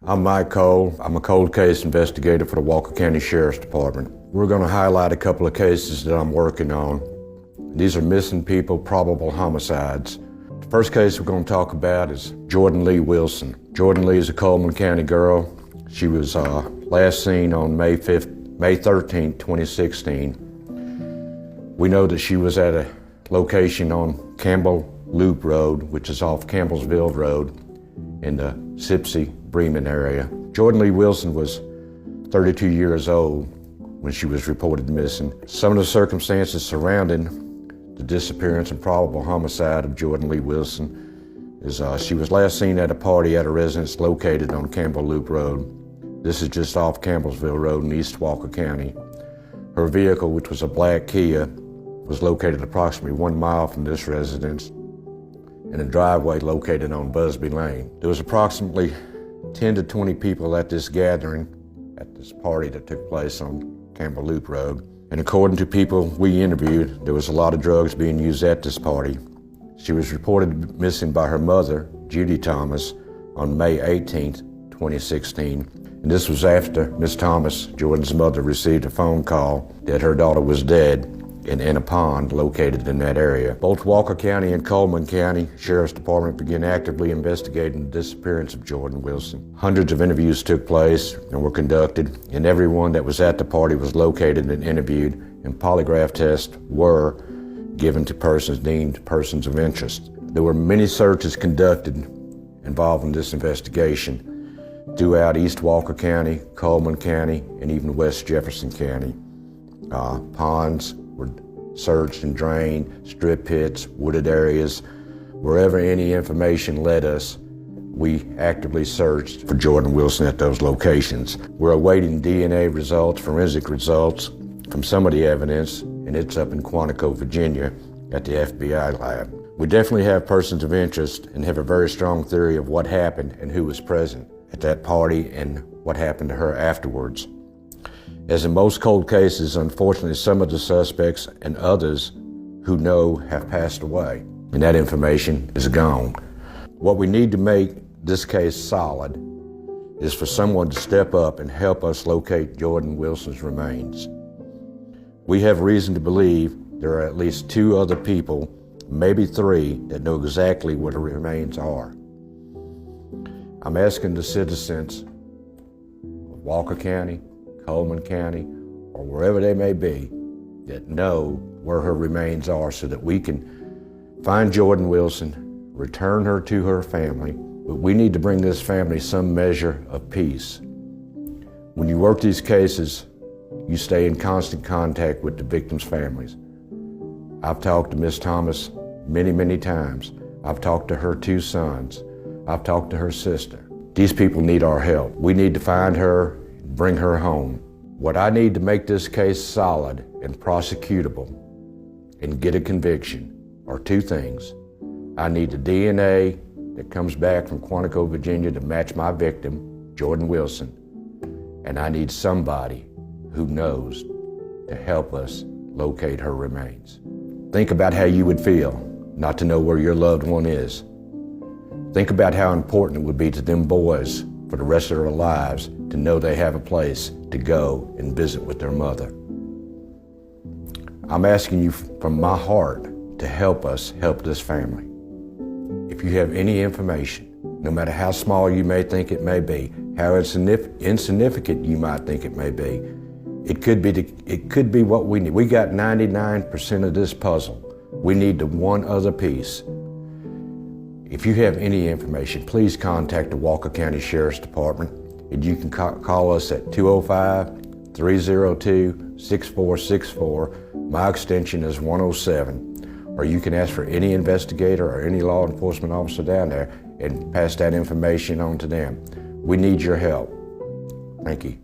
I'm Mike Cole. I'm a cold case investigator for the Walker County Sheriff's Department. We're going to highlight a couple of cases that I'm working on. These are missing people, probable homicides. The first case we're going to talk about is Jordan Lee Wilson. Jordan Lee is a Coleman County girl. She was last seen on May 13, 2016. We know that she was at a location on Campbell Loop Road, which is off Campbellsville Road in the Sipsey-Bremen area. Jordan Lee Wilson was 32 years old when she was reported missing. Some of the circumstances surrounding the disappearance and probable homicide of Jordan Lee Wilson is she was last seen at a party at a residence located on Campbell Loop Road. This is just off Campbellsville Road in East Walker County. Her vehicle, which was a black Kia, was located approximately 1 mile from this residence in a driveway located on Busby Lane. There was approximately 10 to 20 people at this gathering, at this party that took place on Campbell Loop Road. And according to people we interviewed, there was a lot of drugs being used at this party. She was reported missing by her mother, Judy Thomas, on May 18th, 2016. And this was after Miss Thomas, Jordan's mother, received a phone call that her daughter was dead in a pond located in that area. Both Walker County and Coleman County Sheriff's Department began actively investigating the disappearance of Jordan Wilson. Hundreds of interviews took place and were conducted, and everyone that was at the party was located and interviewed, and polygraph tests were given to persons deemed persons of interest. There were many searches conducted involving this investigation throughout East Walker County, Coleman County, and even West Jefferson County. Ponds were searched and drained, strip pits, wooded areas. Wherever any information led us, we actively searched for Jordan Wilson at those locations. We're awaiting DNA results, forensic results from some of the evidence, and it's up in Quantico, Virginia at the FBI lab. We definitely have persons of interest and have a very strong theory of what happened and who was present at that party and what happened to her afterwards. As in most cold cases, unfortunately, some of the suspects and others who know have passed away, and that information is gone. What we need to make this case solid is for someone to step up and help us locate Jordan Wilson's remains. We have reason to believe there are at least 2 other people, maybe 3, that know exactly where the remains are. I'm asking the citizens of Walker County, Coleman County, or wherever they may be, that know where her remains are so that we can find Jordan Wilson, return her to her family, but we need to bring this family some measure of peace. When you work these cases, you stay in constant contact with the victims' families. I've talked to Miss Thomas many, many times. I've talked to her 2 sons. I've talked to her sister. These people need our help. We need to find her, bring her home. What I need to make this case solid and prosecutable and get a conviction are 2 things. I need the DNA that comes back from Quantico, Virginia to match my victim, Jordan Wilson. And I need somebody who knows to help us locate her remains. Think about how you would feel not to know where your loved one is. Think about how important it would be to them boys for the rest of their lives to know they have a place to go and visit with their mother. I'm asking you from my heart to help us help this family. If you have any information, no matter how small you may think it may be, how insignificant you might think it may be, it could be what we need. We got 99% of this puzzle. We need the one other piece. If you have any information, please contact the Walker County Sheriff's Department, and you can call us at 205-302-6464. My extension is 107. Or you can ask for any investigator or any law enforcement officer down there and pass that information on to them. We need your help. Thank you.